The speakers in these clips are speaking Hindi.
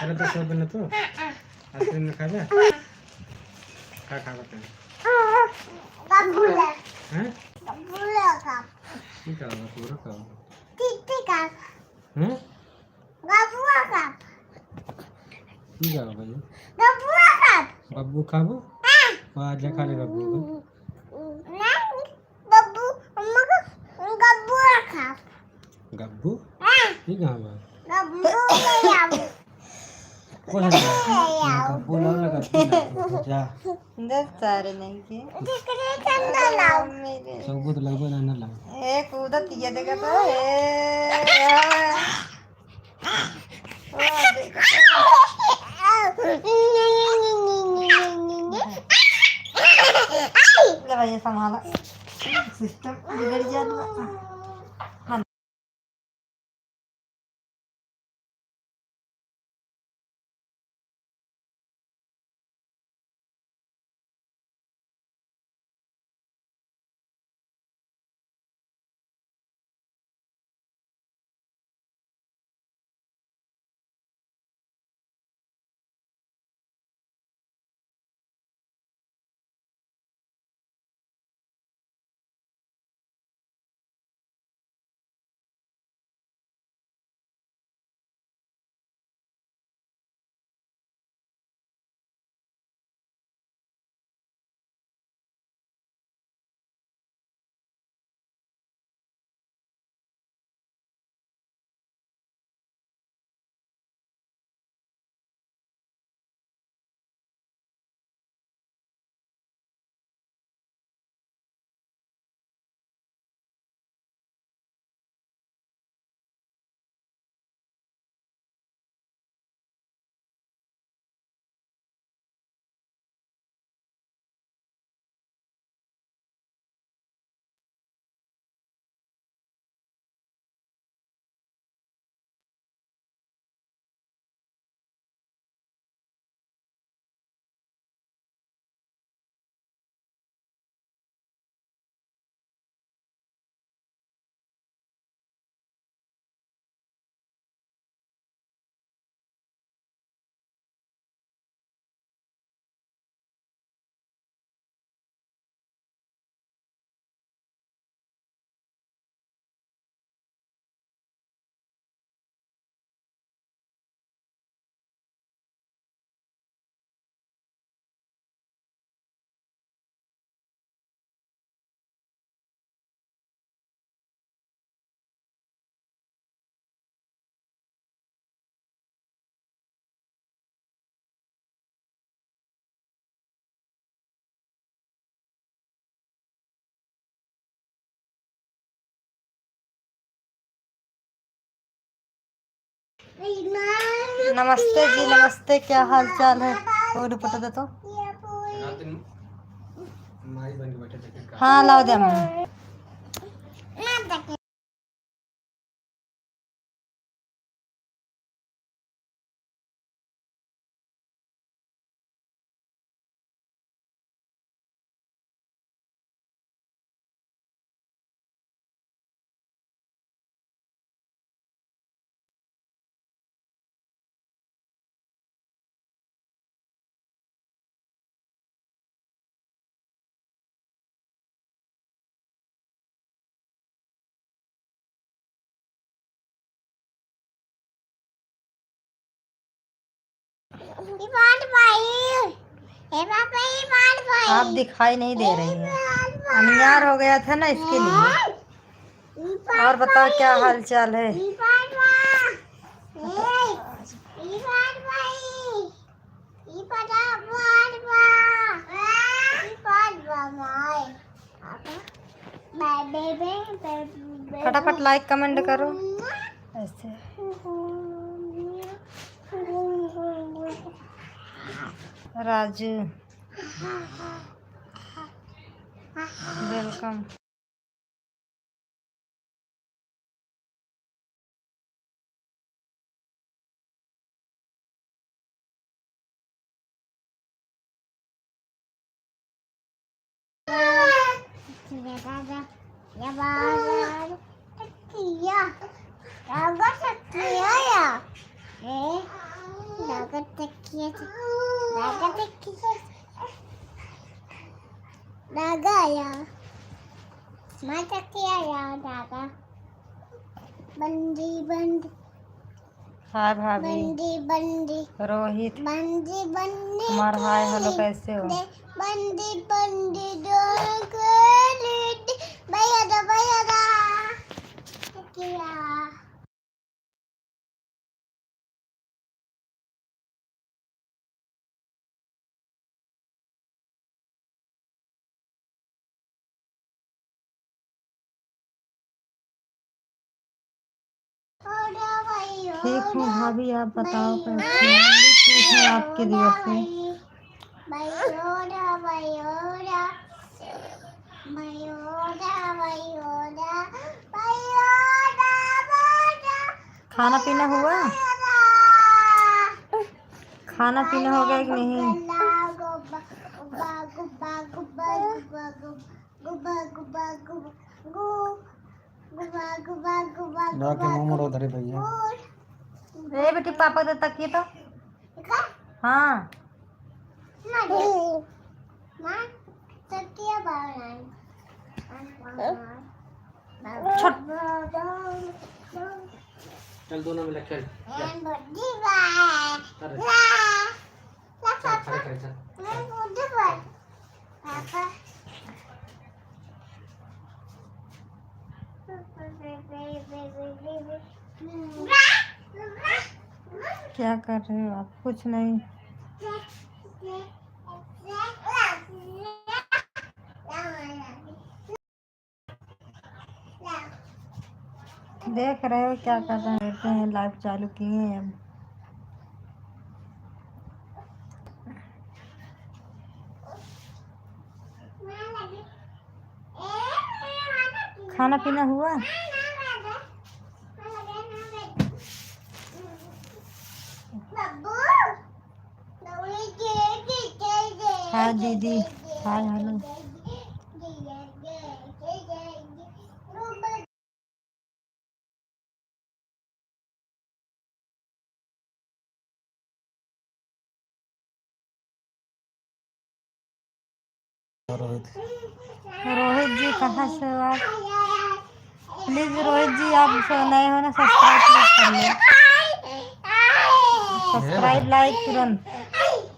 चलो तो सब बना तो आइसक्रीम में खा जा खा खा बता गबूला हैं गबूला का ठीक है पूरा का ठीक का हैं गबूला का ठीक है भाई गबूला का बब्बू खाबो आज खा ले बब्बू को नहीं गब्बू अम्मा को गबूला का गब्बू ठीक है भाई गब्बू ले आओ कौन है गब्बू लगा जा दस सारे नहीं के दिखने चंदा लाओ मेरे सब तो लगभग ना ला एक उधर तीया देखा तो देखा ले भाई संभाला सिस्टम बिगड़ जाता नमस्ते जी नमस्ते क्या हाल चाल है और रिपोर्ट दे तो रात दिन माई बन के बैठे थे हाँ लाओ दे मैं आप दिखाई नहीं दे रही है अनियार हो गया था ना इसके लिए और बताओ क्या हाल चाल है फटाफट लाइक कमेंट करो ऐसे राजू वेलकम दागा तकिया दागा तकिया दागा आया मैं तकिया आया दागा बंदी बंदी हाय भाभी, बंदी बंदी रोहित, बंदी बंदी तुम्हारा हाय हेलो कैसे हो? बंदी बंदी भैया दा तकिया ठीक हूँ भाभी, आप बताओ कैसे हैं? ठीक है आपके दुआ से। खाना पीना हुआ? खाना पीना हो गया कि नहीं? जाके मुंह मोड़ो धरे भैया। ए बेटी पापा दे तकिए तो। हाँ छोट चल दोनों मिल खेल। खड़े खड़े चल। क्या कर रहे हो आप? कुछ नहीं। देख रहे हो क्या कर रहे हैं? रहते हैं लाइव चालू किए हैं अब। खाना पीना हुआ? हाँ दीदी, हाय हेलो। रोहित रोहित जी कहाँ से हो आप? प्लीज रोहित जी आप नए हो ना, सब्सक्राइब प्लीज कर लो। सब्सक्राइब लाइक तुरंत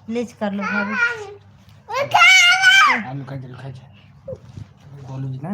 प्लीज कर लो भाभी। आलू खाई बोलू जी ना।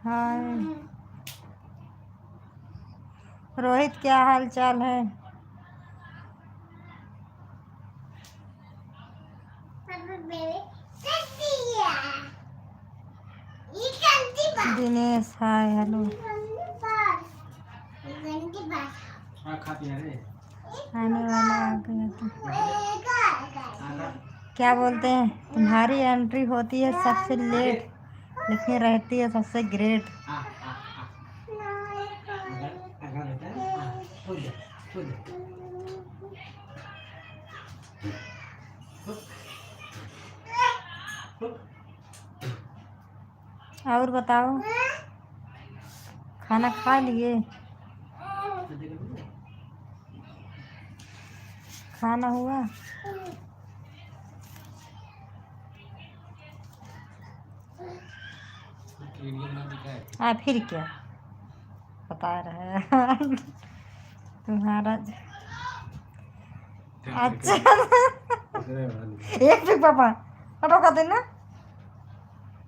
हाय रोहित, क्या हाल चाल है? Dinesh hi hello. खा पिया रे। आने वाला आ गया तो क्या बोलते हैं, तुम्हारी एंट्री होती है सबसे लेट लेकिन रहती है सबसे ग्रेट। और बताओ, खाना खा लिए? खाना हुआ? फिर क्या बता रहे हैं तुम्हारा। अच्छा एक भी पापा पापा का देना।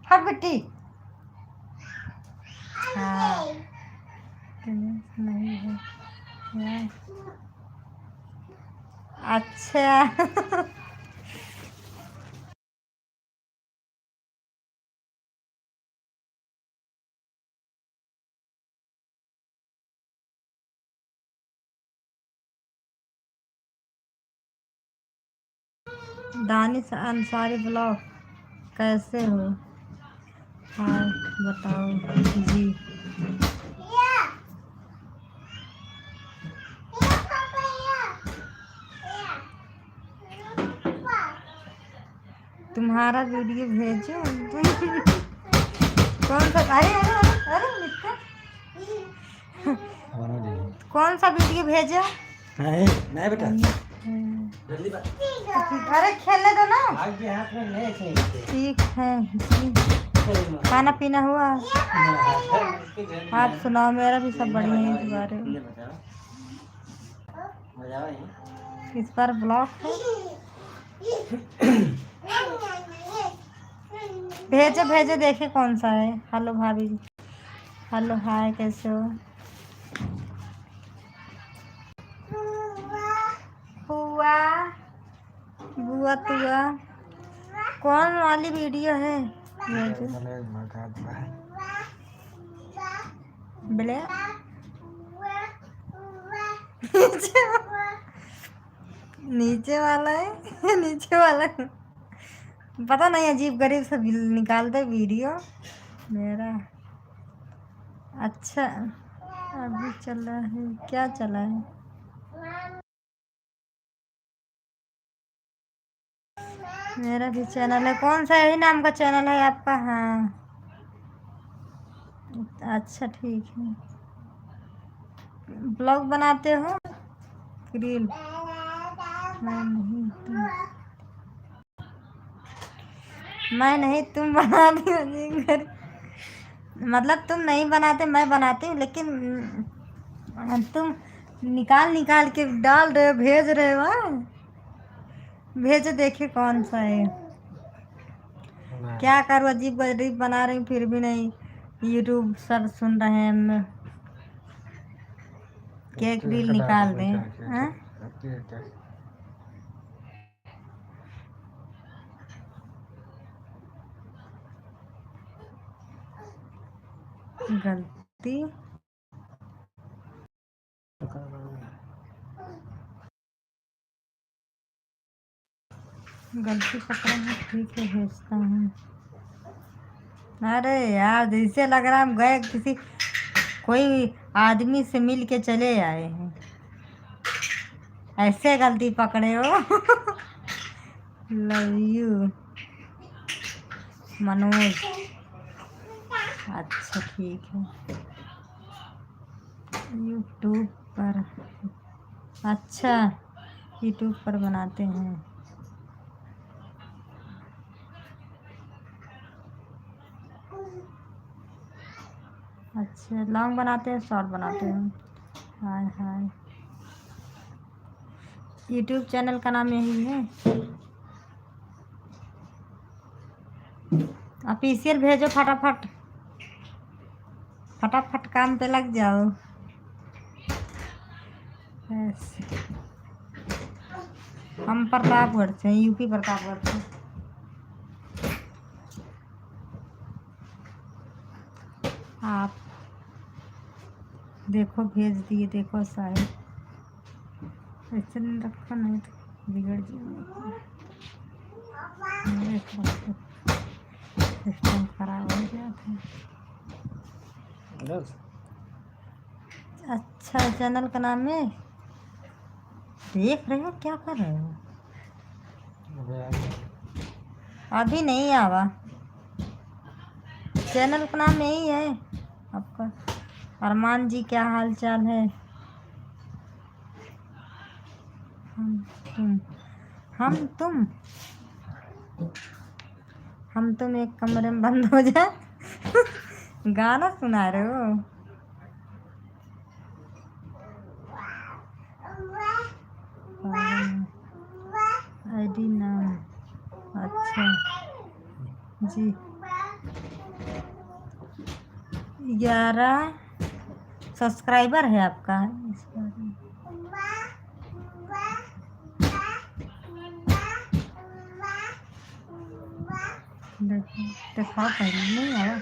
हाँ बेटी। हाँ नहीं है क्या? अच्छा दानिश अंसारी ब्लॉग कैसे हो? हाय बताओ जी। तुम्हारा वीडियो भेजो। कौन सा? अरे अरे अरे अरे मिस्टर, कौन सा वीडियो भेजो? नहीं बेटा, अरे खेलने दो ना। आपके हाथ में नहीं है। ठीक है जी। खाना पीना हुआ? आप सुनाओ, मेरा भी सब बढ़िया है। इस बारे में इस बार ब्लॉग है। भेजो भेजो, देखे कौन सा है। हेलो भाभी जी, हेलो हाय, कैसे हो? हुआ बुआ तुआ, कौन वाली वीडियो है? भेजो। ब्ले नीचे वाला है। नीचे वाला है। पता नहीं, अजीब गरीब से निकालते वीडियो मेरा। अच्छा अभी चल रहा है, क्या चला है? मेरा भी चैनल है। कौन सा? यही नाम का चैनल है आपका? हाँ अच्छा ठीक है। ब्लॉग बनाते हो? रील? मैं नहीं, तुम बनाती हो जी। मतलब तुम नहीं बनाते, मैं बनाती हूँ, लेकिन तुम निकाल निकाल के डाल रहे हो, भेज रहे हो। भेजो, देखे कौन सा है। क्या करूँ, अजीब गरीब बना रही हूँ फिर भी नहीं। यूट्यूब सर सुन रहे हैं। केक रील निकाल दें। हाँ? गलती गलती पकड़ा है, ठीक है भेजता हूँ। अरे यार, जैसे लग रहा हम गए किसी कोई आदमी से मिल के चले आए हैं, ऐसे गलती पकड़े हो। Love you Manoj. अच्छा ठीक है। यूट्यूब पर? अच्छा यूट्यूब पर बनाते हैं। अच्छा लॉन्ग बनाते हैं, शॉर्ट बनाते हैं? हाय हाय। यूट्यूब चैनल का नाम यही है? ऑफिशियल भेजो, फटाफट फटाफट काम पे लग जाओ। ऐसे हम प्रतापगढ़ से हैं, यूपी प्रतापगढ़ से। आप देखो भेज दिए, देखो साहिब। ऐसे नहीं रखा, नहीं तो बिगड़ जाएगा। सिस्टम खराब हो गया था। अच्छा चैनल का नाम है? देख रहे हो, क्या कर रहे हो? अभी नहीं आवा। चैनल का नाम यही है आपका? अरमान जी क्या हाल चाल है? हम तुम हम तुम एक कमरे में बंद हो जाए। गाना सुना रहे हो? आईडी नाम? अच्छा जी। 11 सब्सक्राइबर है आपका? दिखाओ पहले, नहीं आया।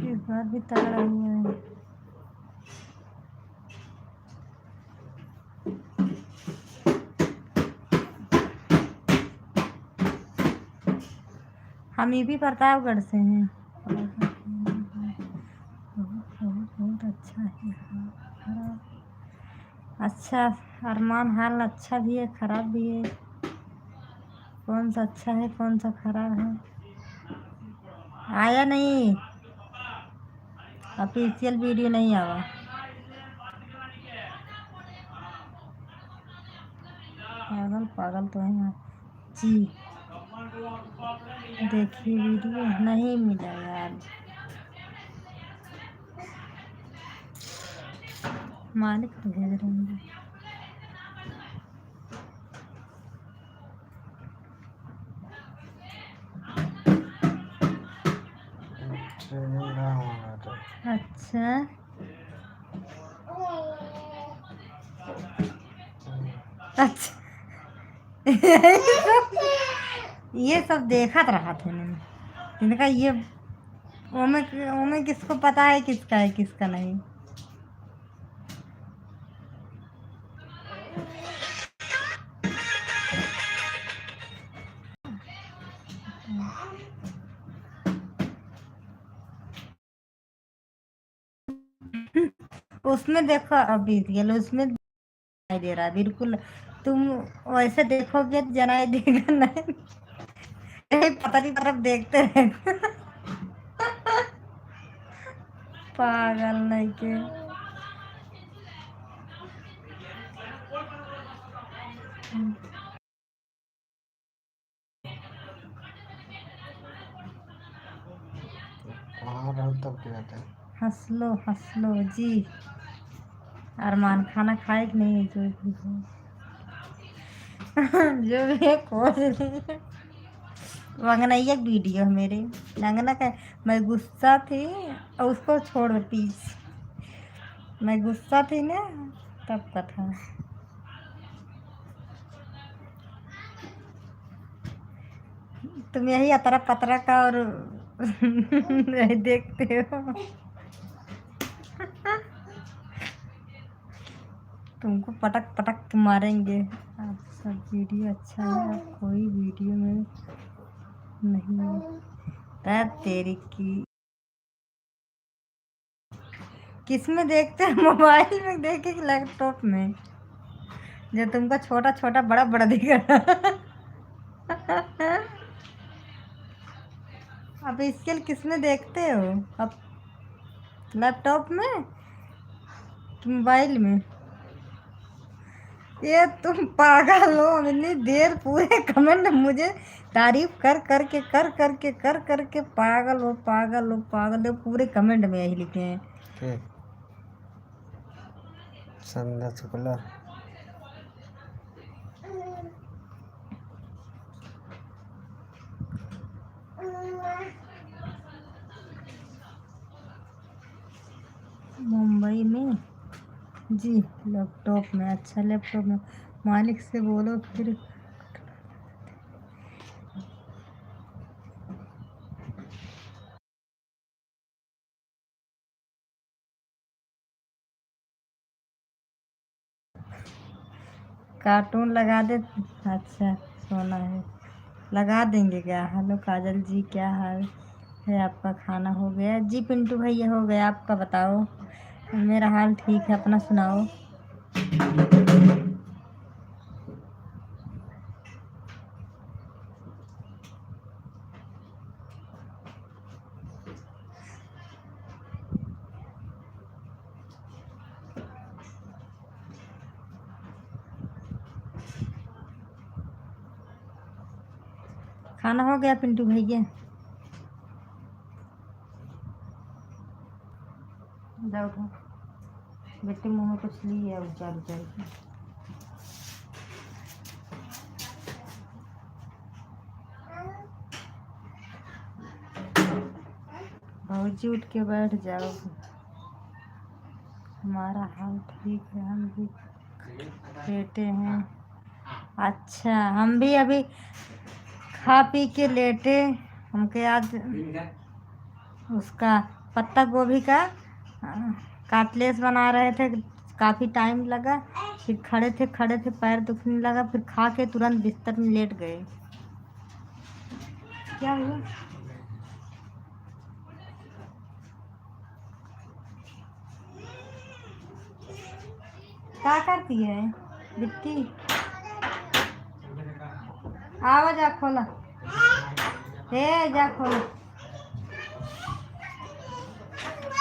एक बार अभी तगड़ा हुआ है। हम ये भी प्रतापगढ़ से हैं। बहुत अच्छा है। खराब अच्छा, अरमान हाल अच्छा भी है खराब भी है। कौन सा अच्छा है कौन सा खराब है? आया नहीं, ऑफिशियल वीडियो नहीं आवा। पागल पागल तो है यहाँ जी। देखिए वीडियो नहीं मिला यार। मालिक तो भेज रहे हैं। अच्छा अच्छा ये सब देखा रहा था मैंने। इनका ये ओमे ओमे किसको पता है किसका नहीं। उसमें देखो अभी रियल उसमें दिखाई दे रहा है बिल्कुल। तुम वैसे देखोगे तो जनाई देगा नहीं। यही पता नहीं तरफ देखते रहे। पागल नहीं के। हंस लो जी। अरमान खाना खाए कि नहीं जो भी हो। जो भी है कोई वंगनैया वीडियो है मेरे लंगना का। मैं गुस्सा थी और उसको छोड़ दे प्लीज। मैं गुस्सा थी ना तब का था। तुम यही अतरा पतरा का और यही देखते हो। तुमको पटक पटक मारेंगे। आप सब वीडियो अच्छा है अब कोई वीडियो में नहीं है तेरी की। किस में देखते हैं मोबाइल में देखे कि लैपटॉप में? जो तुमको छोटा छोटा बड़ा बड़ा दिख रहा। अब इसके किस में देखते हो? अब लैपटॉप में कि मोबाइल में? ये तुम पागल हो। इतनी देर पूरे कमेंट मुझे तारीफ कर करके पागल हो पागल हो पागल हो। पूरे कमेंट में यही लिखे हैं। संध्या शुक्ला मुंबई में जी। लैपटॉप में अच्छा लैपटॉप में मालिक से बोलो फिर। कार्टून लगा दे। अच्छा सोना है लगा देंगे क्या? हेलो काजल जी क्या हाल है आपका? खाना हो गया जी? पिंटू भैया हो गया आपका बताओ? मेरा हाल ठीक है अपना सुनाओ। खाना हो गया पिंटू भैया? जाओ उठो बेटे मुँह में कुछ ली है उचार उचार के। भौजी उठ के बैठ जाओ। हमारा हाल ठीक है हम भी लेटे हैं। अच्छा हम भी अभी खा पी के लेटे। हमके आज उसका पत्ता गोभी का काटलेस बना रहे थे। काफ़ी टाइम लगा, फिर खड़े थे पैर दुखने लगा, फिर खा के तुरंत बिस्तर में लेट गए। क्या हुआ? क्या करती है बिट्टी? आवा जा खोला, हे जा खोला।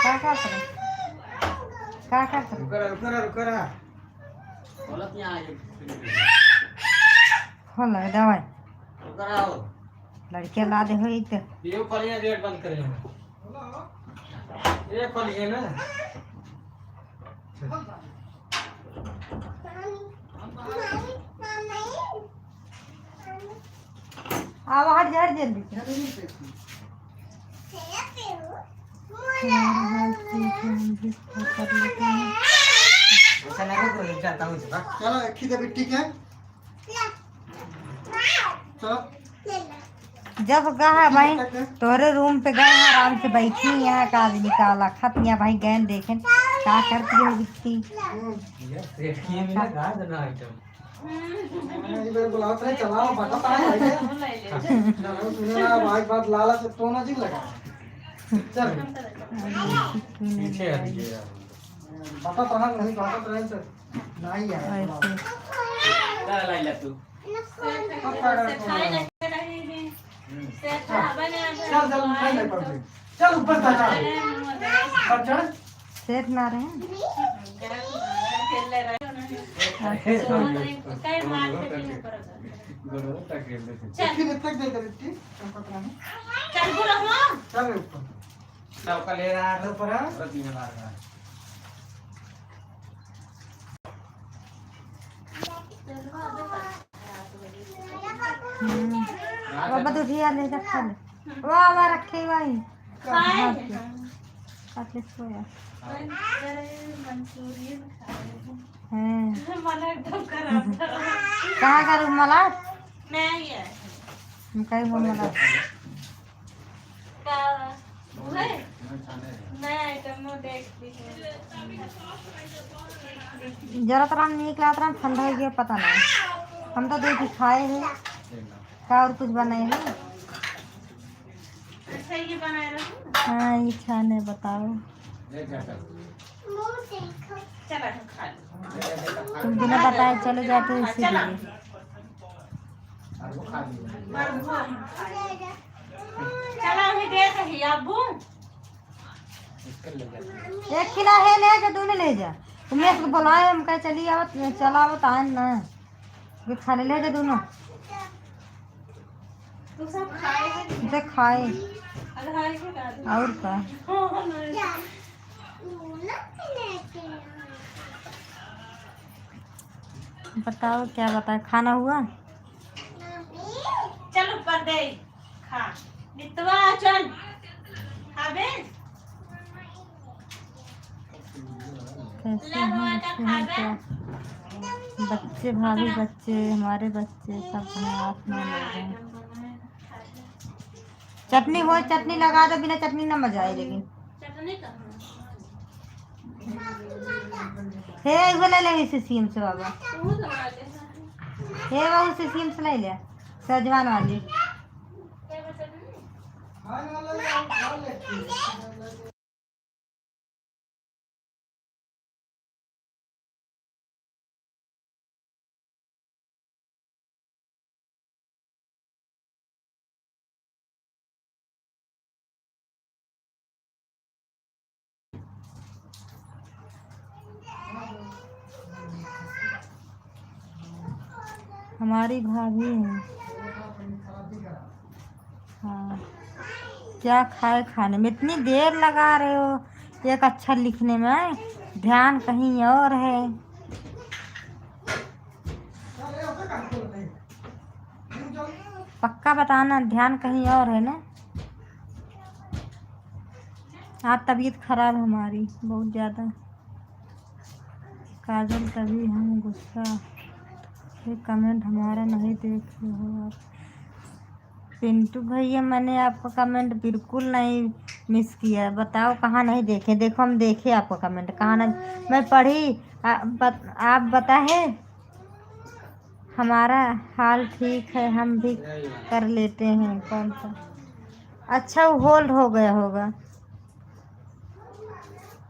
क्या करते हैं? क्या करते हैं? खोला दवाई लड़के ला दे हो तो ये खोलिए, गेट बंद करें। ये खोलिए ना। आवा हट जा जल्दी। ऐसा लगा तो जाता हूँ। चलो एक ही बिट्टी के चलो। जब गए भाई तोरे रूम पे गए हैं, आराम से बैठी यहाँ का आदमी काला खत यहाँ भाई गए देखे क्या करती है बिट्टी। ये मिला गा देना आइटम। इधर बुलाओ तो चलाओ बाटा पाए है। चलो सुनना भाई बात लाला से तो ना जी लगा। चल पीछे आ दीजिए बाटा पढ़ा नहीं, बाटा पढ़ा तो नहीं है क्या लाइला तू। चल ऊपर चढ़ सेठ ना रहे बाबा तो उठिया ले रखा ले वाह रखे भाई काटले सोया कहाँ का रूम मला कहीं वो मला जरा तरह निकला तरह ठंडा हो गया पता नहीं। हम तो दूध खाए हैं क्या और कुछ बनाए हैं। हाँ ये छाने बताओ तुम बिना बताए चले जाते हो इसीलिए। एक खिला है ले जा तूने ले जा तुम्हें तो बुलाए हम कह चली आवत चला आवत आए ना ये खाने ले जा दोनों तो खाए और का बताओ क्या बताए खाना हुआ। चल ऊपर दे खा नितवा चल खाबे कैसे हैं क्या बच्चे भाभी बच्चे हमारे बच्चे सब हाथ में ले रहे हैं। चटनी हो चटनी लगा दो बिना चटनी ना मजा आए लेकिन हे वो ले ले इसे सीम से बाबा हे बाबू से सीम से ले ले सजवान वाली हमारी भाभी है। हाँ क्या खाए खाने में इतनी देर लगा रहे हो एक अक्षर लिखने में ध्यान कहीं और है। पक्का बताना ध्यान कहीं और है ना। आज तबीयत खराब है हमारी बहुत ज़्यादा। काजल तभी हम गुस्सा ये कमेंट हमारा नहीं देख रहे हो आप। पिंटू भैया मैंने आपका कमेंट बिल्कुल नहीं मिस किया। बताओ कहाँ नहीं देखे, देखो हम देखे आपका कमेंट कहाँ ना, मैं पढ़ी। आप बताए हमारा हाल ठीक है, हम भी कर लेते हैं। कौन सा? अच्छा वो होल्ड हो गया होगा।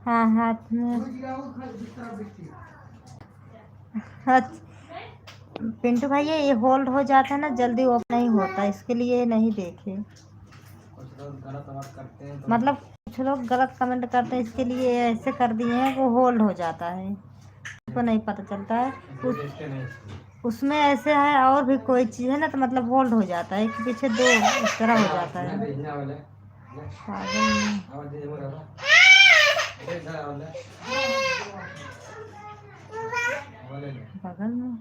हाँ हाथ में। अच्छा पिंटू भैया ये होल्ड हो जाता है ना, जल्दी ओपन नहीं होता, इसके लिए नहीं देखे। कुछ लोग गलत बात करते हैं तो मतलब कुछ लोग गलत कमेंट करते हैं, इसके लिए ऐसे कर दिए हैं वो होल्ड हो जाता है, उसको नहीं पता चलता है। देखते नहीं। उसमें ऐसे है और भी कोई चीज़ है ना, तो मतलब होल्ड हो जाता है, एक के पीछे दो इस तरह हो जाता है। पागल में। बगल में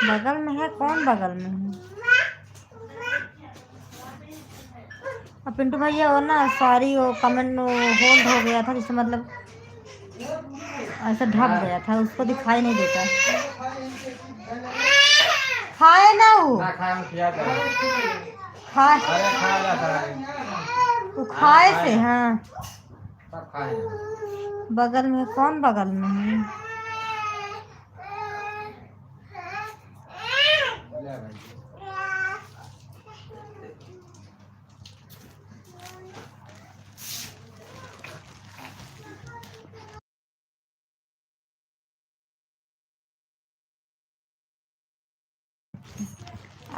बगल में है, कौन बगल में है? अब पिंटू भैया वो ना सॉरी वो कमेंट होल्ड हो गया था, जिससे मतलब ऐसा ढक गया था, उसको दिखाई नहीं देता। खाए ना वो खाए, वो खाए से। हाँ बगल में कौन बगल में है?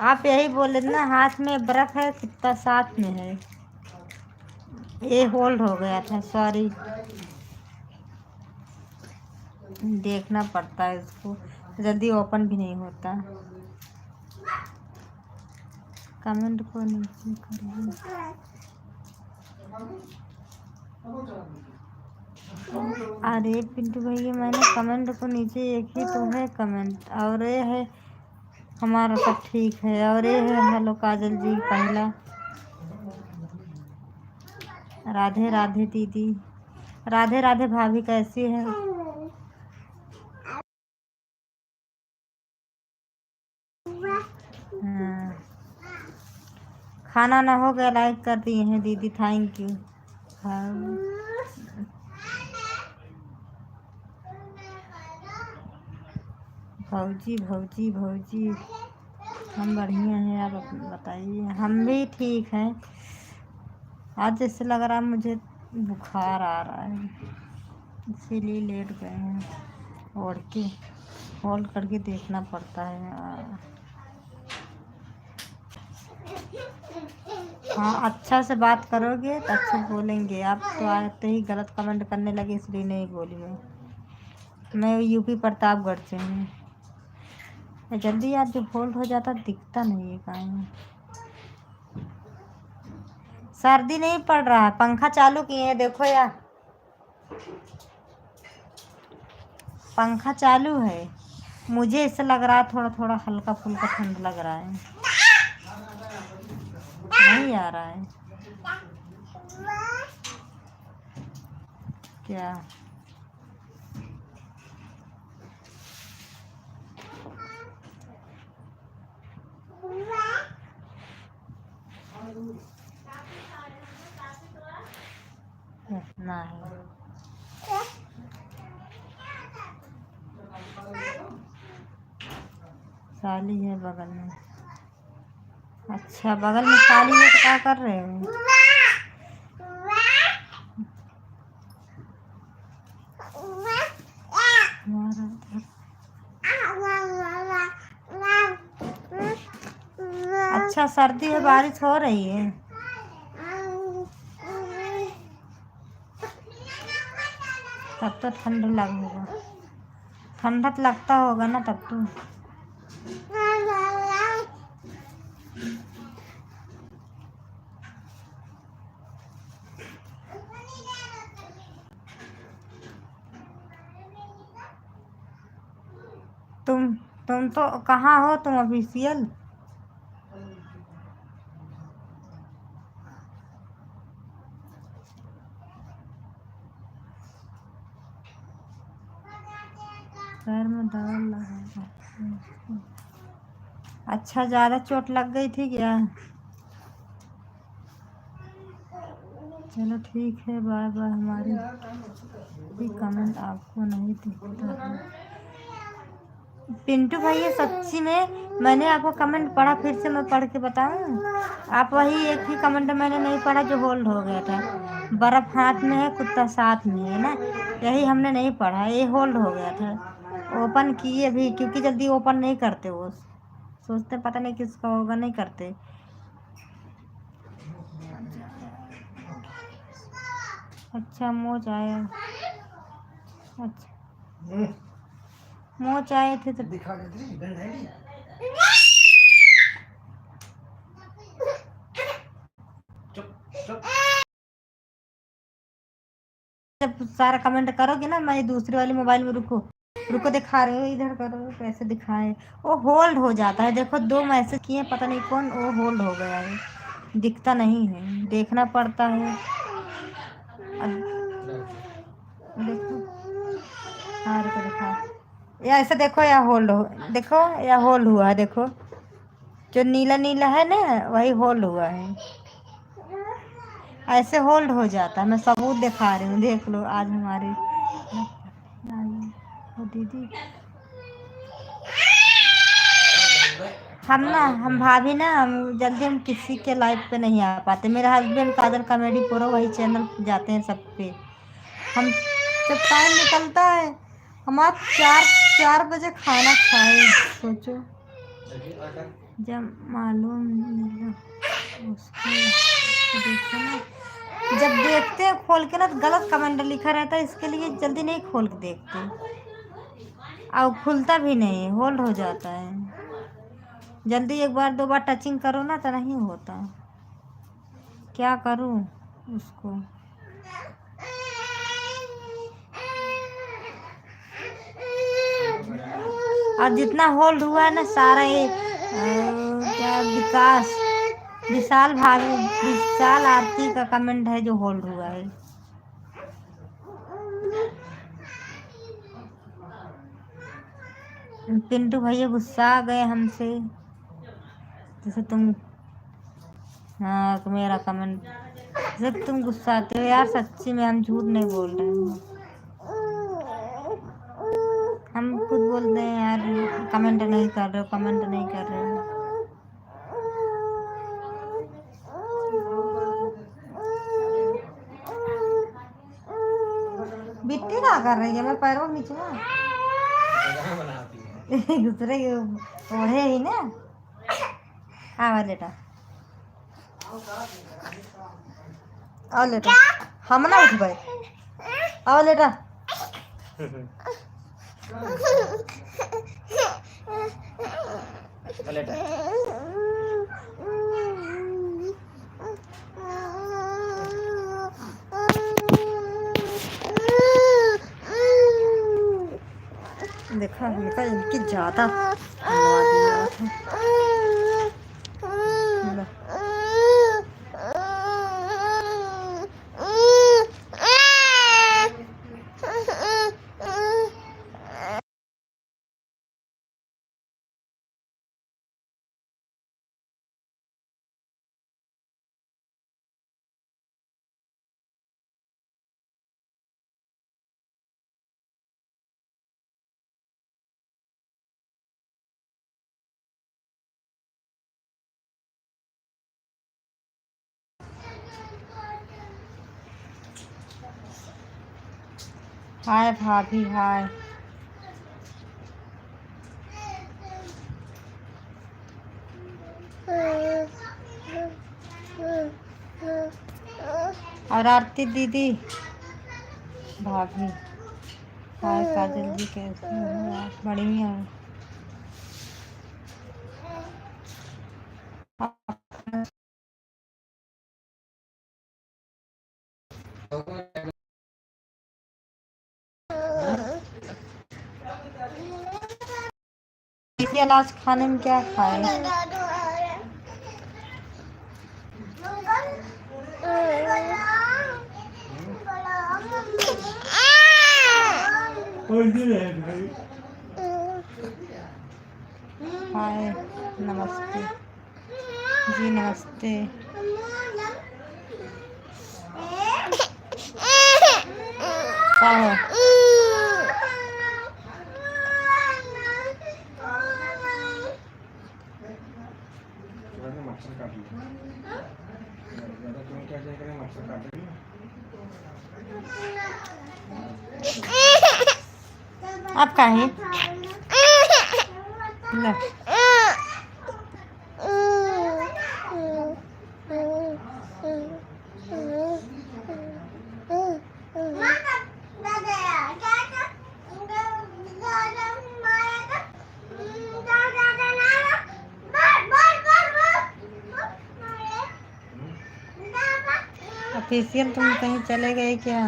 आप यही बोले ना, हाथ में बर्फ है, कितना साथ में है। ये होल्ड हो गया था, सॉरी। देखना पड़ता है उसको, जल्दी ओपन भी नहीं होता। कमेंट को नीचे करिए। अरे पिंटू भैया मैंने कमेंट को नीचे एक ही तो है कमेंट, और ये है हमारा सब ठीक है, और ये है हेलो काजल जी पहला। राधे राधे दीदी, राधे राधे भाभी, कैसी है? हाँ खाना ना हो गया, लाइक कर दिए हैं दीदी, थैंक यू। हाँ भौजी भौजी भौजी, हम बढ़िया हैं, आप बताइए। हम भी ठीक हैं। आज जैसे लग रहा है मुझे बुखार आ रहा है, इसीलिए लेट गए हैं। ओढ़ के होल्ड करके देखना पड़ता है। हाँ अच्छा से बात करोगे तो अच्छा बोलेंगे। आप तो आते ही गलत कमेंट करने लगे, इसलिए नहीं बोली मैं यूपी प्रतापगढ़ से हूँ। जल्दी यार जो होल्ड हो जाता दिखता नहीं है कहीं। सर्दी नहीं पड़ रहा है, पंखा चालू किए हैं, देखो यार पंखा चालू है। मुझे ऐसा लग रहा है थोड़ा थोड़ा हल्का फुल्का ठंड लग रहा है, नहीं आ रहा है क्या? इतना है। साली है बगल में। अच्छा बगल में साली है तो क्या कर रहे हो? अच्छा सर्दी है, बारिश हो रही है। तब तो ठंड लगेगा, ठंडा तो लगता होगा ना तब तो। तुम तो कहाँ हो तुम ऑफिशियल? पैर में दवा लगा। अच्छा, ज़्यादा चोट लग गई थी क्या? चलो ठीक है, बाय बाय। हमारी भी कमेंट आपको नहीं दिखता है। पिंटू भैया सच्ची में मैंने आपको कमेंट पढ़ा, फिर से मैं पढ़ के बताऊं? आप वही एक ही कमेंट मैंने नहीं पढ़ा जो होल्ड हो गया था। बर्फ हाथ में है, कुत्ता साथ में है ना, यही हमने नहीं पढ़ा, ये होल्ड हो गया था। ओपन किए भी, क्योंकि जल्दी ओपन नहीं करते, वो सोचते पता नहीं किसका होगा, नहीं करते। अच्छा मोच आया, अच्छा मोच आए थे तो दिखा के थी गंध है नहीं। चुप चुप। जब सारा कमेंट करोगे ना, मैं दूसरी वाली मोबाइल में, रुको रुको दिखा रहे हो, इधर करो कैसे दिखाए। वो होल्ड हो जाता है, देखो 2 मैसेज किए, पता नहीं कौन, वो होल्ड हो गया है, दिखता नहीं है, देखना पड़ता है। अब देखो, हाँ रुको दिखा, या ऐसे देखो, या होल्ड हो, देखो या होल्ड हुआ है, देखो जो नीला नीला है ना, वही होल्ड हुआ है, ऐसे होल्ड हो जाता है। मैं सबूत दिखा रही हूँ, देख लो। आज हमारी ओ दीदी, हम भाभी ना, हम जल्दी हम किसी के लाइव पे नहीं आ पाते। मेरे हस्बैंड काजल कॉमेडी प्रो वही चैनल जाते हैं सब पे। हम जब टाइम निकलता है, हम आप 4 बजे खाना खाए, सोचो जब मालूम मिला उसको, देखो ना, जब देखते हैं खोल के ना तो गलत कमेंट लिखा रहता है, इसके लिए जल्दी नहीं खोल के देखते, और खुलता भी नहीं, होल्ड हो जाता है। जल्दी 1 बार 2 बार टचिंग करो ना तो नहीं होता, क्या करूं उसको। और जितना होल्ड हुआ है ना सारा, ये क्या विशाल भाभी, विशाल आरती का कमेंट है जो होल्ड हुआ है। पिंटू भैया गुस्सा आ गए हमसे, जैसे तुम, हाँ मेरा कमेंट, जब तुम गुस्सा आते हो यार, सच्ची में हम झूठ नहीं बोल रहे हैं, हम खुद बोलते हैं यार, कमेंट नहीं कर रहे हो, कमेंट नहीं कर रहे हो। बिट्टी क्या कर रही है, मैं पैरों नीचे दूसरे के ओढ़े ही ना। हाँ लेटा, आओ लेटा, हम ना उठ पाए, आओ लेटा। देखा इनका, इनकी ज्यादा हाय भाभी, हाय। और आरती दीदी, भाभी, हाय काजल जी, कैसे हो आप? बढ़िया। आज खाने में क्या खाए? हाय नमस्ते जी, नमस्ते। क्या है? मच्छर काट लिया ज़्यादा तुम क्या करें मच्छर काट लिया आप का है? लो। ऑफिशियल तुम कहीं चले गए क्या?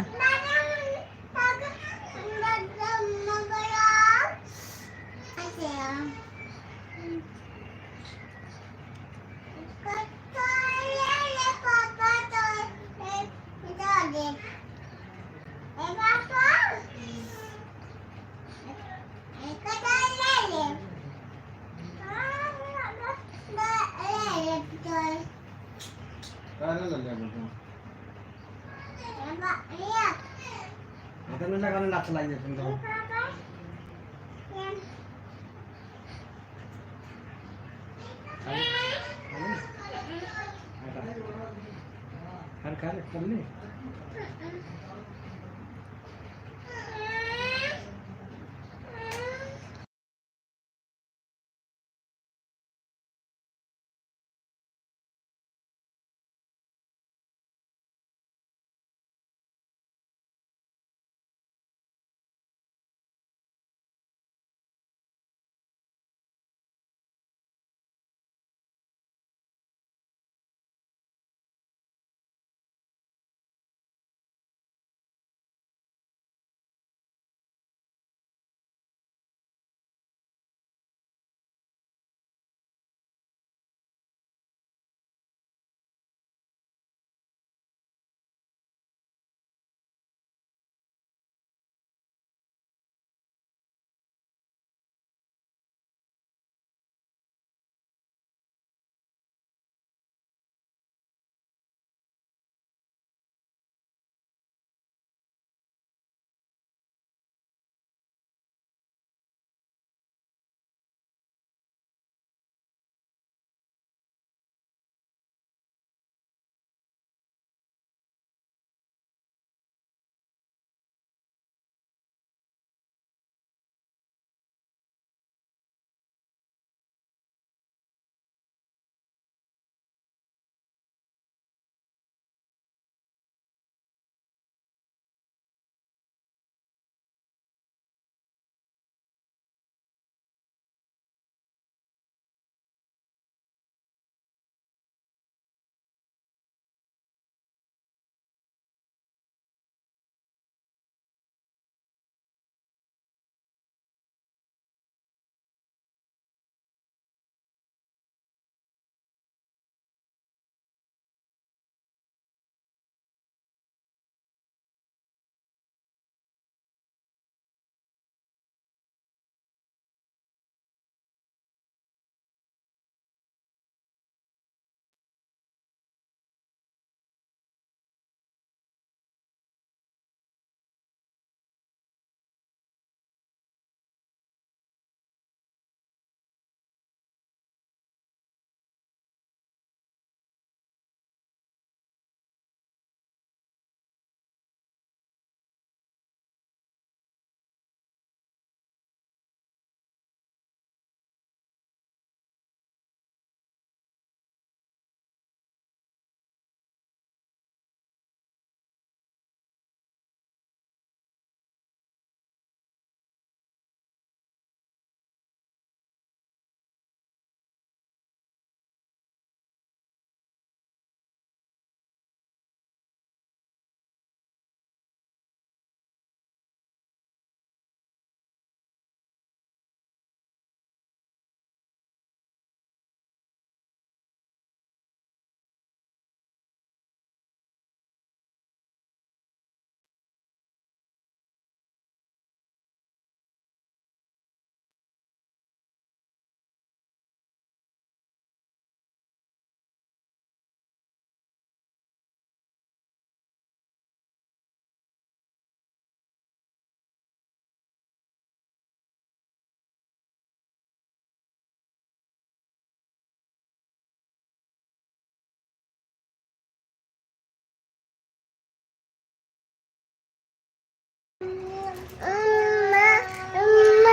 काय ले लिया बोलते इधर में लगाने नाच लाइए तुम तो हर काले कर ले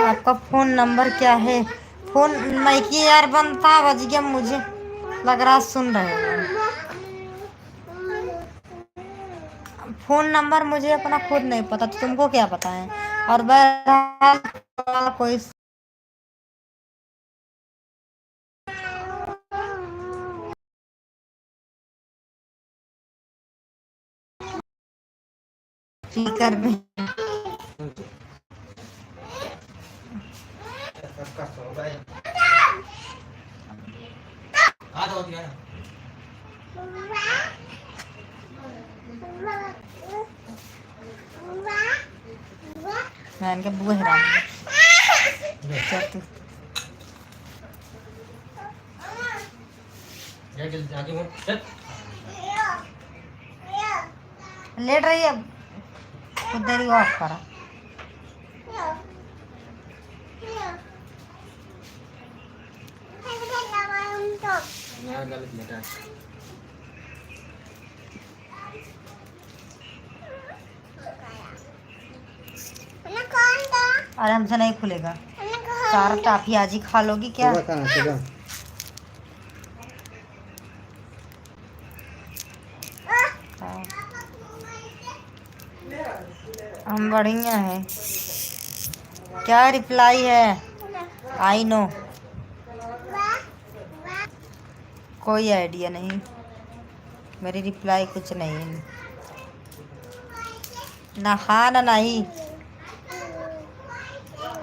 आपका फ़ोन नंबर क्या है? फ़ोन नहीं कि यार बनता बज गया, मुझे लग रहा सुन रहे हो। फ़ोन नंबर मुझे अपना खुद नहीं पता, तो तुमको क्या पता है? और बहरहाल कोई स्पीकर भी सबका सौदा है। आ जाओ दिया ना। मैं इनके बुआ हराम चल तू ये जल्दी आगे बढ़ चल। लेट रही है, खुद देरी ऑफ करा। यार गलत लेटा। अरे हमसे नहीं खुलेगा, 4 टाफी आज ही खा लोगी क्या? सुबह खाना सुबह। हाँ। हम बढ़िया है। क्या रिप्लाई है? आई नो, कोई आइडिया नहीं, मेरी रिप्लाई कुछ नहीं, ना हाँ ना नहीं,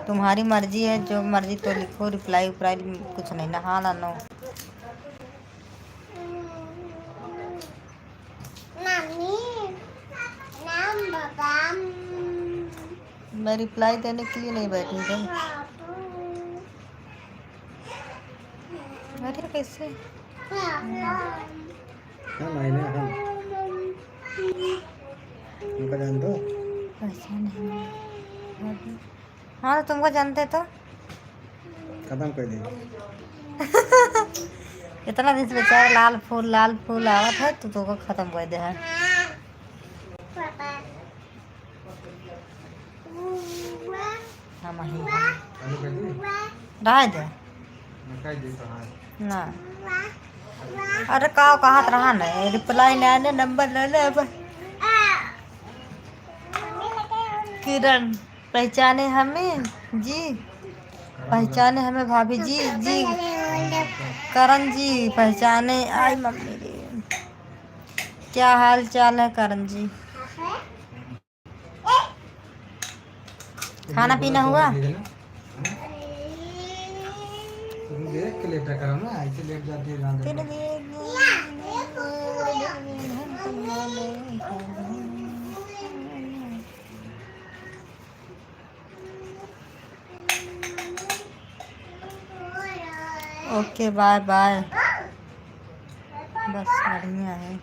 तुम्हारी मर्जी है, जो मर्जी तो लिखो। रिप्लाई उप्लाई कुछ नहीं, ना हाँ ना नो। मैं रिप्लाई देने के लिए नहीं बैठी थी। अरे कैसे क्या मायने हम उनका जान दो। ऐसा नहीं। हाँ तो तुमको जानते तो खत्म कर दे। इतना दिन से बेचारा लाल फूल आवत है, तो तुमको खत्म कर दे है। हम ही चालू कर दी। रह दे मैं कह दी तो हाँ। ना। अरे कहा रहा नहीं, रिप्लाई नहीं आने, नंबर ले ले अब। किरण पहचाने हमें जी, पहचाने हमें भाभी जी जी। करण जी पहचाने, आई मम्मी रे। क्या हाल चाल है करण जी? खाना पीना हुआ? देख के लेटा करो ना, ऐसे लेट जाती है गांधी। ओके बाय बाय, बस बढ़िया है।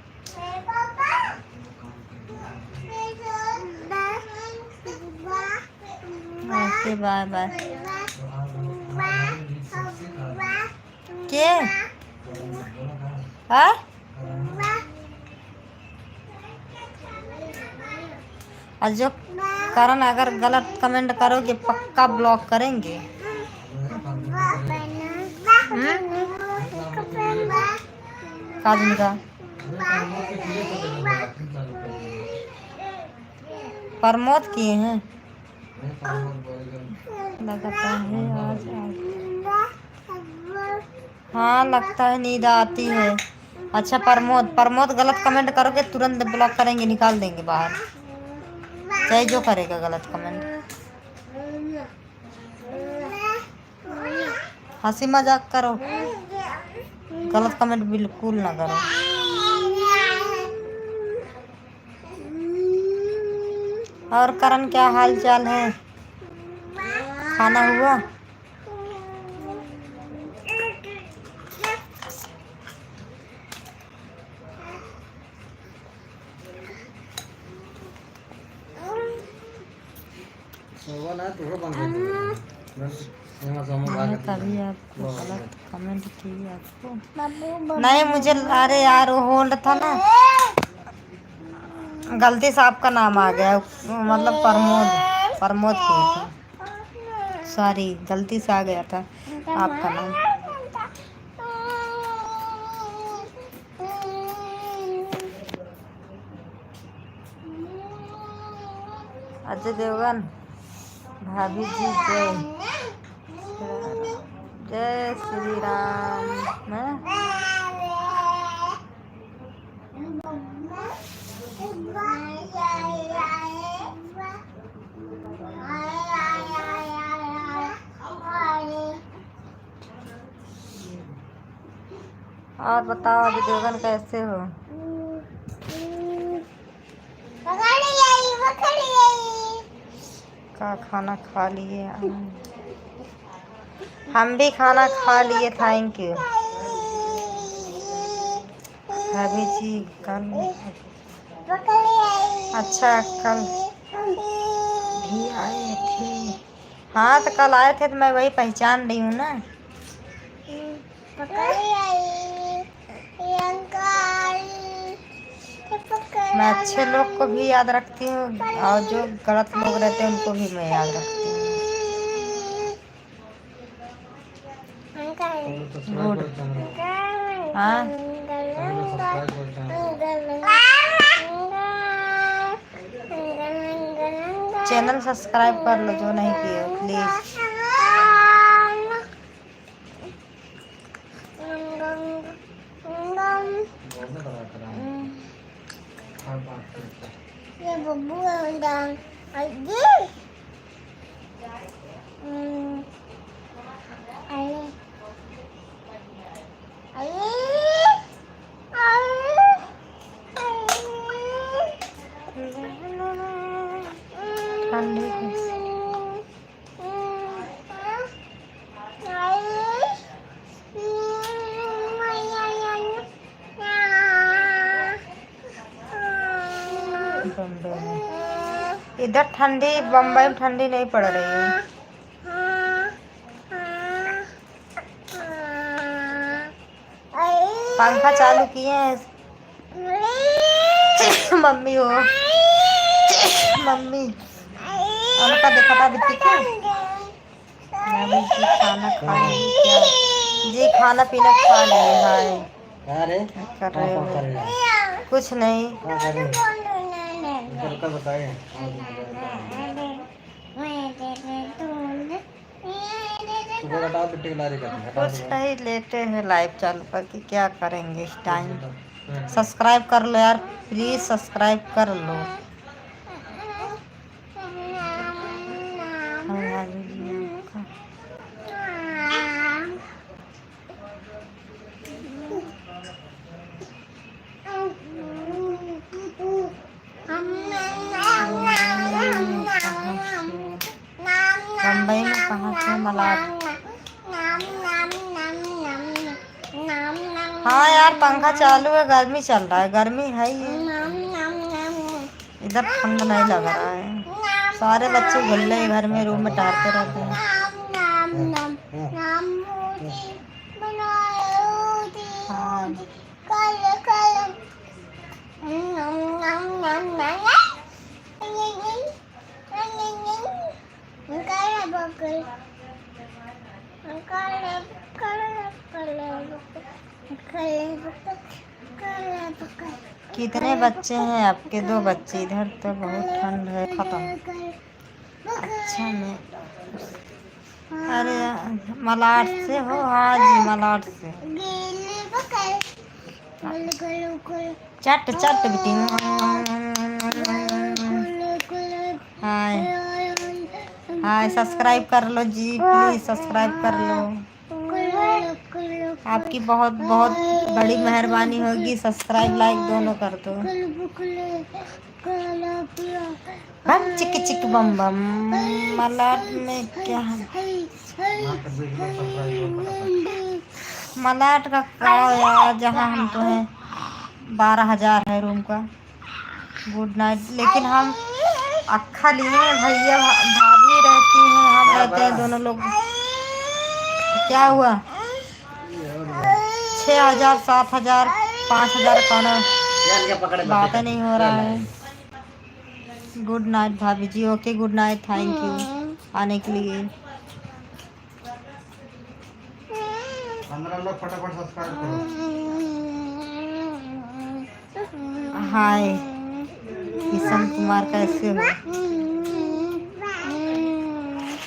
Okay bye bye. के हाँ? और जो करण अगर गलत कमेंट करोगे पक्का ब्लॉक करेंगे। काजन का प्रमोद किए हैं, लगता है आज। हाँ लगता है नींद आती है। अच्छा प्रमोद गलत कमेंट करोगे तुरंत ब्लॉक करेंगे, निकाल देंगे बाहर, चाहे जो करेगा गलत कमेंट। हंसी मजाक करो, गलत कमेंट बिल्कुल ना करो। और करण क्या हाल चाल है? खाना हुआ? तभी आपको गलत कमेंट की आपको नहीं, मुझे अरे यार वो होल्ड था ना, गलती से आपका नाम आ गया, मतलब प्रमोद। प्रमोद किए थे। सॉरी, गलती से आ गया था आपका नाम। अजय देवगन, भाभी जी जय श्री राम। और बताओ अजय देवगन कैसे हो? का खाना खा लिए? हम भी खाना खा लिए, थैंक यू। भाभी जी कल, अच्छा कल भी आए थे? हाँ तो कल आए थे तो मैं वही पहचान रही हूँ ना। मैं अच्छे लोग को भी याद रखती हूँ और जो गलत लोग रहते हैं उनको भी मैं याद रखती हूँ। गुड। हाँ चैनल सब्सक्राइब कर लो जो नहीं किए प्लीज। ये बब्बू डांग अजी इधर ठंडी, बम्बई में ठंडी नहीं पड़ रही है। पंखा चालू किए हैं। मम्मी हो, मम्मी उनका देखा था बिट्टी को। मम्मी जी खाना खा क्या? जी खाना पीना खा लिए। हाय कर रहे हो? कुछ नहीं। कुछ नहीं, लेटे हैं लाइव चालू करके, क्या करेंगे इस टाइम। सब्सक्राइब कर लो यार प्लीज, सब्सक्राइब कर लो। बम्बई में कहाँ से? मलाड। हाँ यार पंखा चालू है, गर्मी चल रहा है, गर्मी है ही। इधर ठंड नहीं लग रहा है। सारे बच्चे गुल्ले घर में रूम में टहलते रहते हैं। हाँ कितने बच्चे हैं आपके? 2 बच्चे। इधर तो बहुत ठंड है, खत्म। अच्छा मैं, अरे मलाड से हो? हाँ जी मलाड से। चट चट बेटी। हाय हाय, सब्सक्राइब कर लो जी प्लीज, सब्सक्राइब कर लो। आपकी बहुत बहुत बड़ी मेहरबानी होगी, सब्सक्राइब लाइक दोनों कर दो। बम चिक चिक बम बम। मलाड में क्या है? मलाड का यार, जहाँ हम तो हैं 12,000 है रूम का। Good night. लेकिन हम अक्खा लिए भैया भाभी रहती हैं, हम रहते हैं दोनों लोग। क्या हुआ? 6,000 7,000 5,000 खाना बात नहीं हो रहा है। गुड नाइट भाभी जी। Okay good night, thank you आने के लिए। 15 लोग फटाफट सब्सक्राइब करो। हाय किशन कुमार, कैसे हो?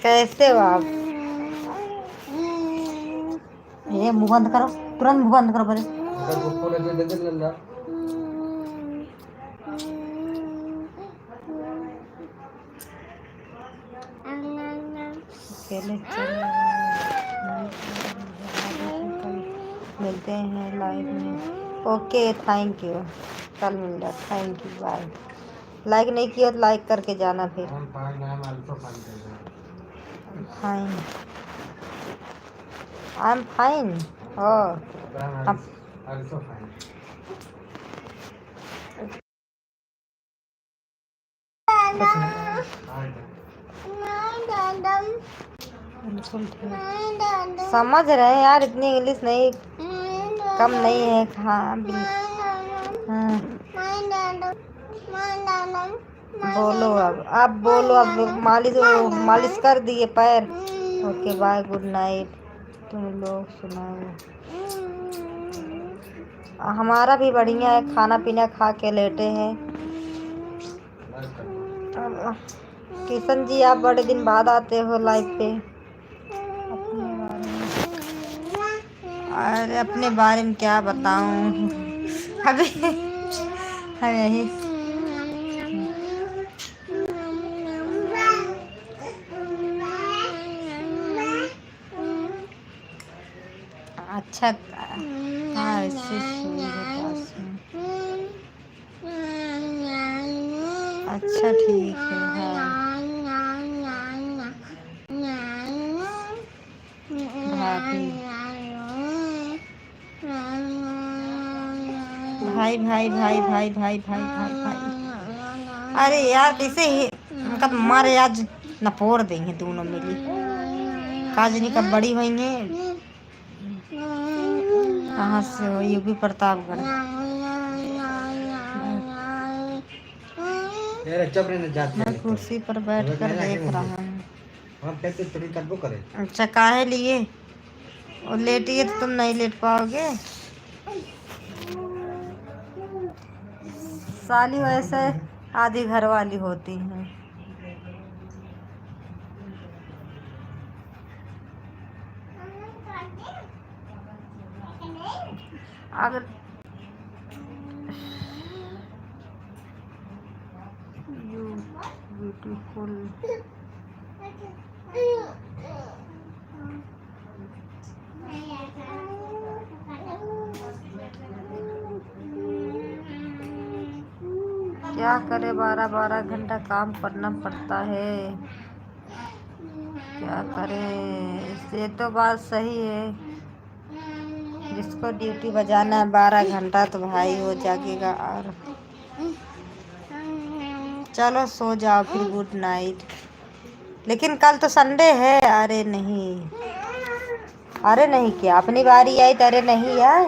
कैसे हो आप? ये मुंह बंद करो, तुरंत मुंह बंद करो पहले। अगर गुप्पो ले दे दे लल्ला। अकेले चल मिलते हैं लाइव में। ओके थैंक यू, कल मिल रहा। Thank you, bye. लाइक नहीं किया तो लाइक करके जाना फिर। I'm fine, I'm also fine. Fine, I am fine. Oh I'm also fine. बिल्कुल ठीक। समझ रहे हैं यार, इतनी इंग्लिश नहीं कम नहीं है। हाँ हाँ। बोलो अब बोलो अब। मालिश कर दिए पैर। Okay bye, good night. तुम लोग सुनाओ। हमारा भी बढ़िया है, खाना पीना खा के लेटे हैं। किशन जी आप बड़े दिन बाद आते हो लाइव पे। अरे अपने बारे में क्या बताऊं अभी यही। अच्छा हाँ ऐसे अच्छा ठीक है। हाँ भाई भाई भाई भाई भाई भाई भाई भाई। अरे यार कैसे ही उनका मारे आज नपोड़ देंगे दोनों मिली। काजनी कब बड़ी हुई हैं। कहाँ से हो? यूपी प्रतापगढ़। मैं कुर्सी पर बैठ कर देख रहा हूँ। अच्छा काहे लिए? और लेटिए तो तुम नहीं लेट पाओगे। साली वैसे आधी घर वाली होती हैं। अगर यू ब्यूटीफुल क्या करे, 12-12 घंटा काम करना पड़ता है। क्या करे, ये तो बात सही है। जिसको ड्यूटी बजाना है 12 घंटा तो भाई हो जाएगा। और चलो सो जाओ फिर, गुड नाइट। लेकिन कल तो संडे है। अरे नहीं क्या अपनी बारी आई तो अरे नहीं यार,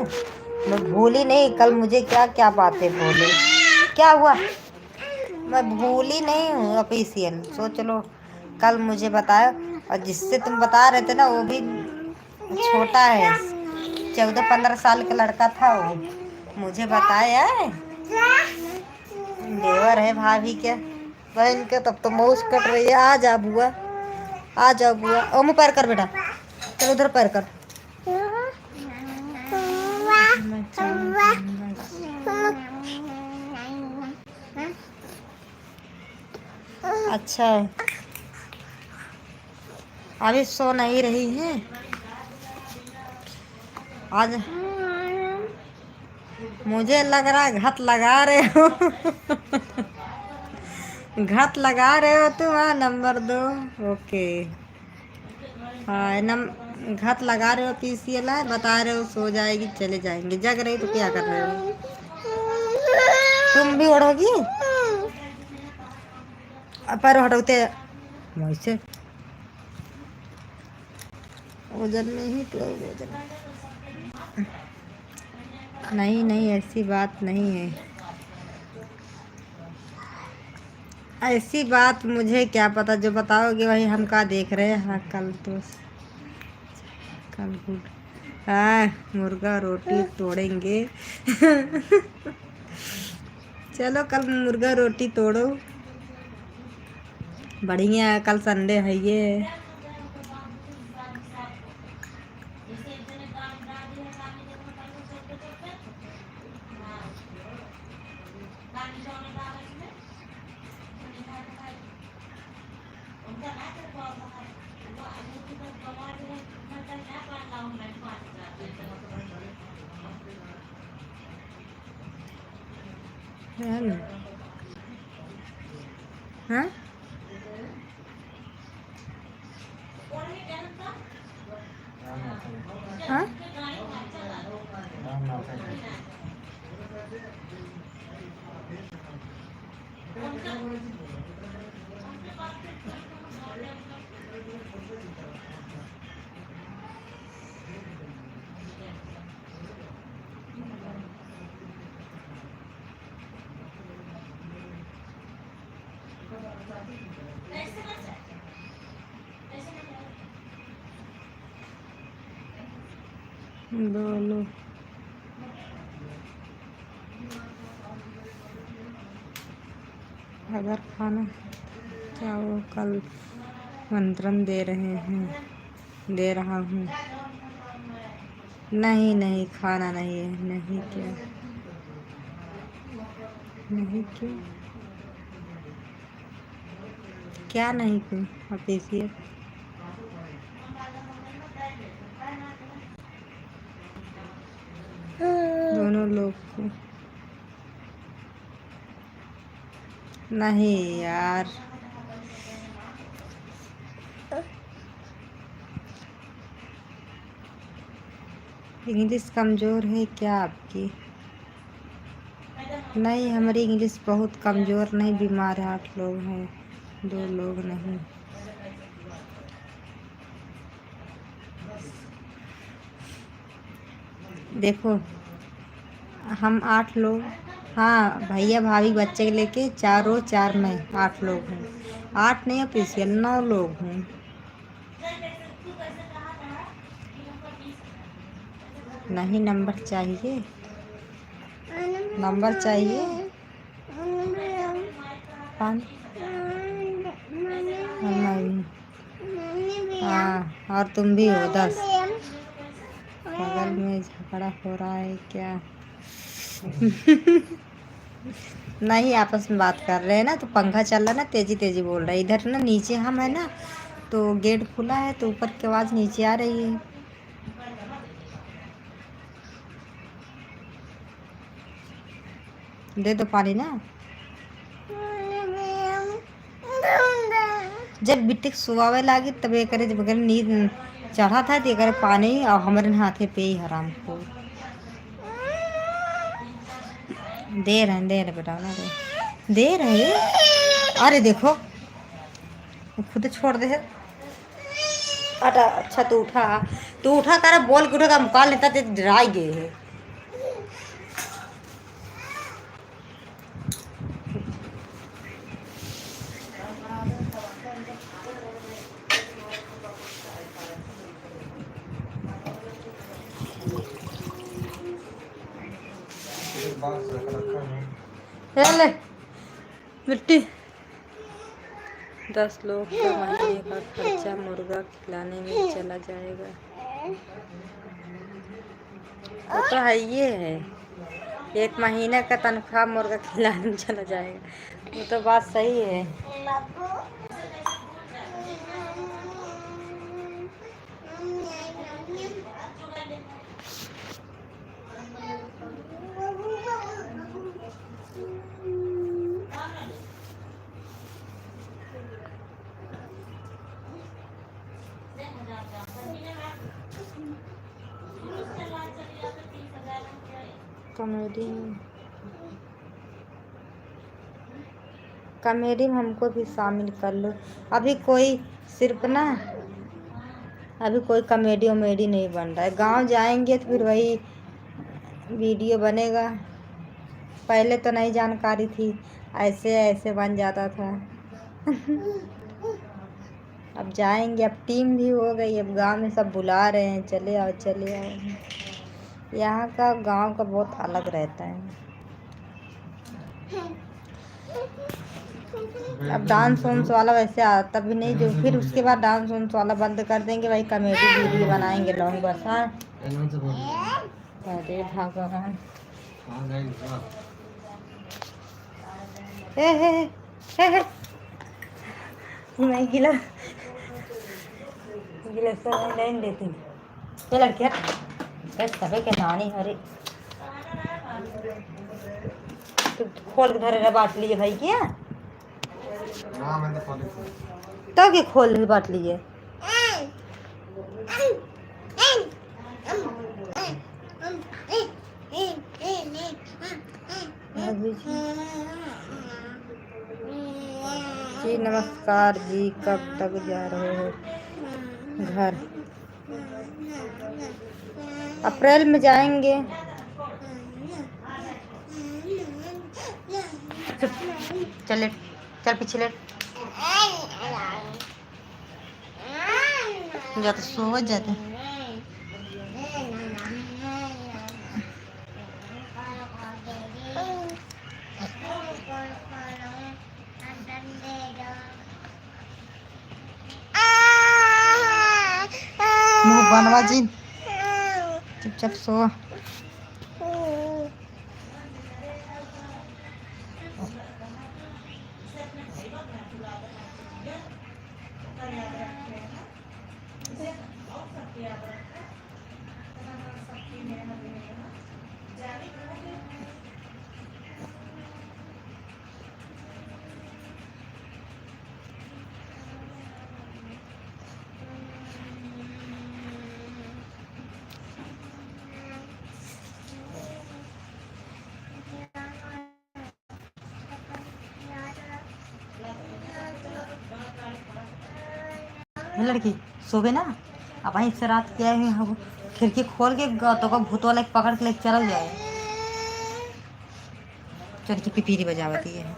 मैं भूली नहीं। कल मुझे क्या क्या बातें बोली, क्या हुआ? मैं भूली नहीं हूँ ऑफिशियल। सोच लो कल मुझे बताया। और जिससे तुम बता रहे थे ना वो भी छोटा है, 14-15 साल का लड़का था वो। मुझे बताया है देवर है भाभी के बहन के। तब तो मौज कट रही है। आ जा बुआ, आ जाओ बुआ। ओ मुँह पैर कर बेटा, चलो उधर पैर कर। अच्छा अभी सो नहीं रही है आज। मुझे लग रहा है घात लगा रहे हो घात लगा रहे हो तुम। हाँ नंबर 2 ओके। हाँ घात लगा रहे हो। पीसीएल है बता रहे हो सो जाएगी चले जाएंगे। जग रही तो क्या कर रहे हो? तुम भी उड़ोगी? पैर हटोते वैसे वजन में ही तो वजन। नहीं ऐसी बात नहीं है। ऐसी बात मुझे क्या पता, जो बताओगे वही हम का देख रहे हैं। हाँ कल गुड। हाँ मुर्गा रोटी तोड़ेंगे। चलो कल मुर्गा रोटी तोड़ो, बढ़िया है, कल संडे है ये। है ना? हाँ हाँ बोलो। अगर खाना चाहो कल मंत्रम दे रहे हैं, दे रहा हूँ। नहीं नहीं खाना नहीं है। नहीं क्या? नहीं क्यों? क्या नहीं क्यों? आप देखिए। दोनों लोग को। नहीं यार, इंग्लिश कमज़ोर है क्या आपकी? नहीं हमारी इंग्लिश बहुत कमज़ोर नहीं, बीमार है, 8 लोग हैं, 2 लोग नहीं। देखो हम 8 लोग, हाँ भैया भाभी बच्चे के लेके 4 में 8 लोग हैं। 8 नहीं ऑफिशियल 9 लोग हैं। नहीं नंबर चाहिए, नंबर चाहिए। पान हाँ और तुम भी हो 10। बगल में झगड़ा हो रहा है क्या? नहीं आपस में बात कर रहे हैं ना, तो पंखा चल रहा है ना, तेजी तेजी बोल रहा है। इधर ना नीचे हम है ना, तो गेट खुला है तो ऊपर की आवाज़ नीचे आ रही है। दे दो पानी ना। जब बिटिक सुवावे लागी तब ये करे, जब नींद चढ़ा था तो ये करे पानी और हमारे हाथे पे ही हराम को दे रहे बेटा ना दे रहे। अरे देखो खुद छोड़ दे। अटा अच्छा तू उठा तारा बोल के उठा मुकाल लेता ते डरा गए है। ले मिट्टी। 10 लोग का महीने का खर्चा मुर्गा खिलाने में चला जाएगा। वो तो है ये है, 1 महीने का तनख्वाह मुर्गा खिलाने में चला जाएगा। वो तो बात सही है। कॉमेडी में हमको भी शामिल कर लो। अभी कोई सिर्फ ना, अभी कोई कॉमेडी वमेडी नहीं बन रहा है। गांव जाएंगे तो फिर वही वीडियो बनेगा। पहले तो नहीं जानकारी थी, ऐसे ऐसे बन जाता था। अब जाएंगे, अब टीम भी हो गई, अब गांव में सब बुला रहे हैं, चले आओ चले आओ। यहाँ का गांव का बहुत अलग रहता है। अब डांस वांस वाला वैसे आता भी नहीं, जो फिर उसके बाद डांस वांस वाला बंद कर देंगे, भाई कॉमेडी वीडियो बनाएंगे लॉन्ग बस। हाँ अरे भगवान, हे मैं गिला गिला नहीं देती ये लड़कियाँ सभी के नानी। अरे तो खोल के धरे बांट लीजिए भाई क्या तो क्या खोल बांट लीजिए। जी नमस्कार जी, कब तक जा रहे हो घर? अप्रैल में जाएंगे। चल चल पीछे लेट जाते सो जाते। मुँह बनवा जी, चुपचाप सो। लड़की सो गए ना, अब वहीं से रात क्या है, खिड़की खोल के तो का भूत वाला पकड़ के ले चल जाए। चल की पिपीरी बजावती है।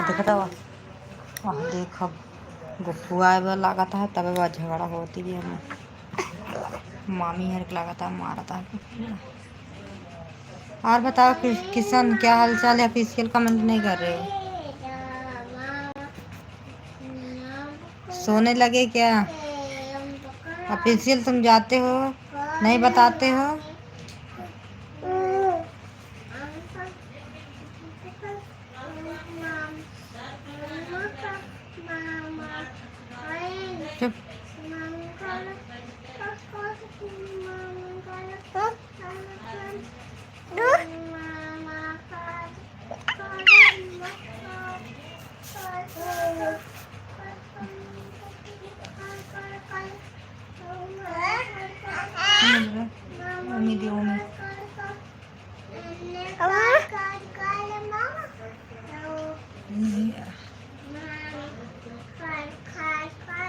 देखता हुआ देख गुफुआ लगा था, तब वह झगड़ा होती है हमें मामी हर लगा था, मारा था। और बताओ किशन क्या हाल चाल है? ऑफिशियल कमेंट नहीं कर रहे हो, सोने लगे क्या? ऑफिशियल तुम जाते हो नहीं बताते हो? चुप।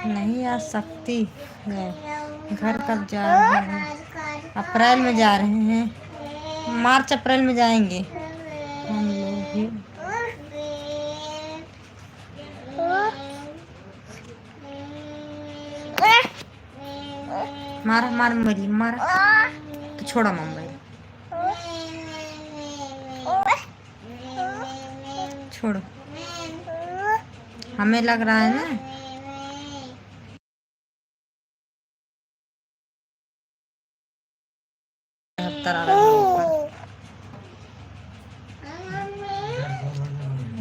नहीं आ सकती है, घर कब जा रहे हैं? अप्रैल में जा रहे हैं, मार्च अप्रैल में जाएंगे हम लोग भी। मारा मार मरी मारा तो छोड़ा मोबाइल छोड़ो, हमें लग रहा है ना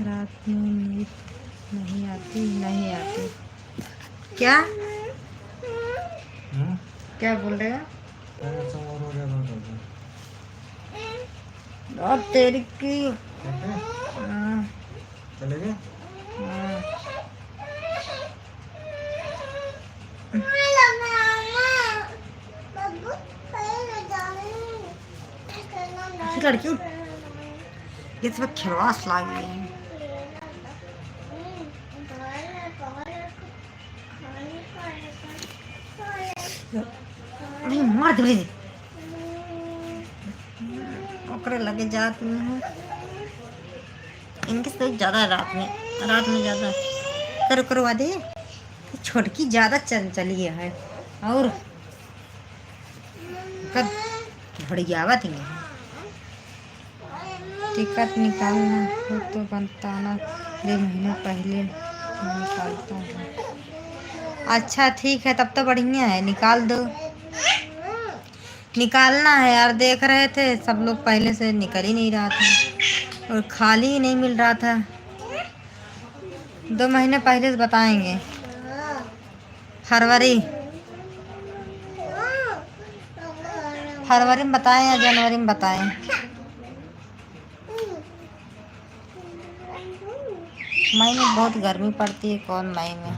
रात में नींद नहीं आती क्या? क्या बोल रहे हो? और तेरी की चले गए। लड़की उठ। ये सब खिलवास लागी है। नहीं मार दे ओकरे लगे जाती हूँ। इनके से ज़्यादा रात में ज़्यादा करवा दे। छोटकी ज़्यादा चली है और कब भड़ियावा थी। टिकट निकालना हो तो बताना, 2 महीने पहले निकालता हूँ। अच्छा ठीक है, तब तो बढ़िया है, निकाल दो। निकालना है यार, देख रहे थे सब लोग पहले से निकल ही नहीं रहा था और खाली ही नहीं मिल रहा था। 2 महीने पहले से बताएंगे, फरवरी में बताएं या जनवरी में बताएं। मई में बहुत गर्मी पड़ती है, कौन मई में।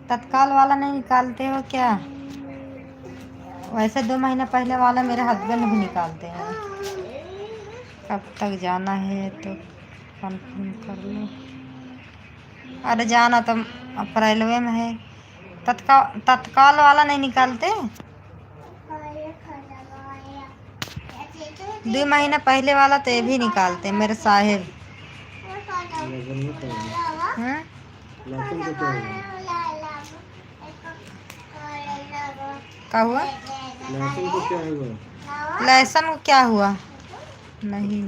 तत्काल वाला नहीं निकालते हो क्या? वैसे 2 महीने पहले वाला मेरे हस्बैंड भी निकालते हैं। कब तक जाना है तो कंफर्म कर लो। अरे जाना तो अप्रैल में है। तत्काल वाला नहीं निकालते। 2 महीने पहले वाला तो ये भी निकालते मेरे साहिब। क्या हुआ? लहसुन को क्या हुआ? नहीं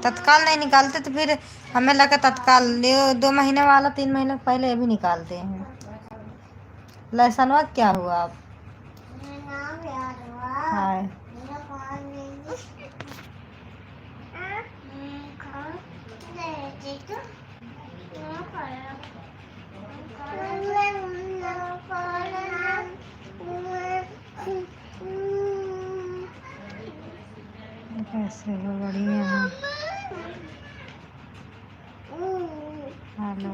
तत्काल नहीं निकालते तो फिर हमें लगा तत्काल 2 महीने वाला 3 महीने पहले ये भी निकालते हैं। लहसुन क्या हुआ? आप हाँ कैसे हो? बढ़िया है। हेलो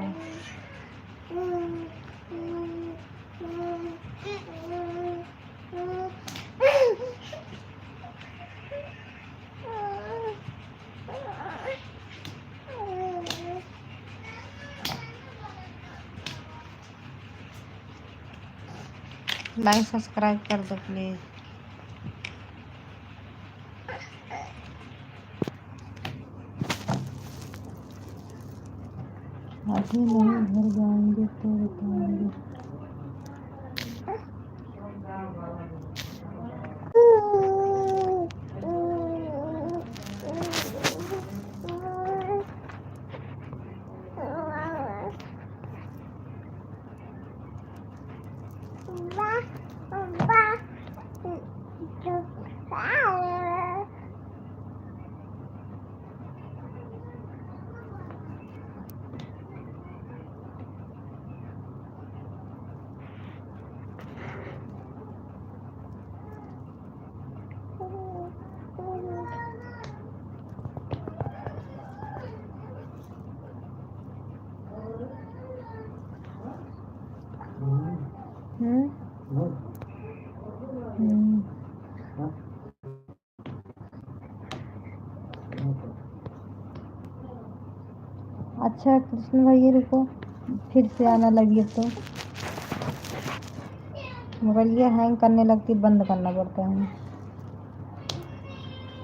लाइक सब्सक्राइब कर दो प्लीज। अभी नहीं घर जाएंगे तो बताएंगे। अच्छा कृष्ण भैया रुको, फिर से आना लगी तो मोबाइल हैंग करने लगती, बंद करना पड़ता है।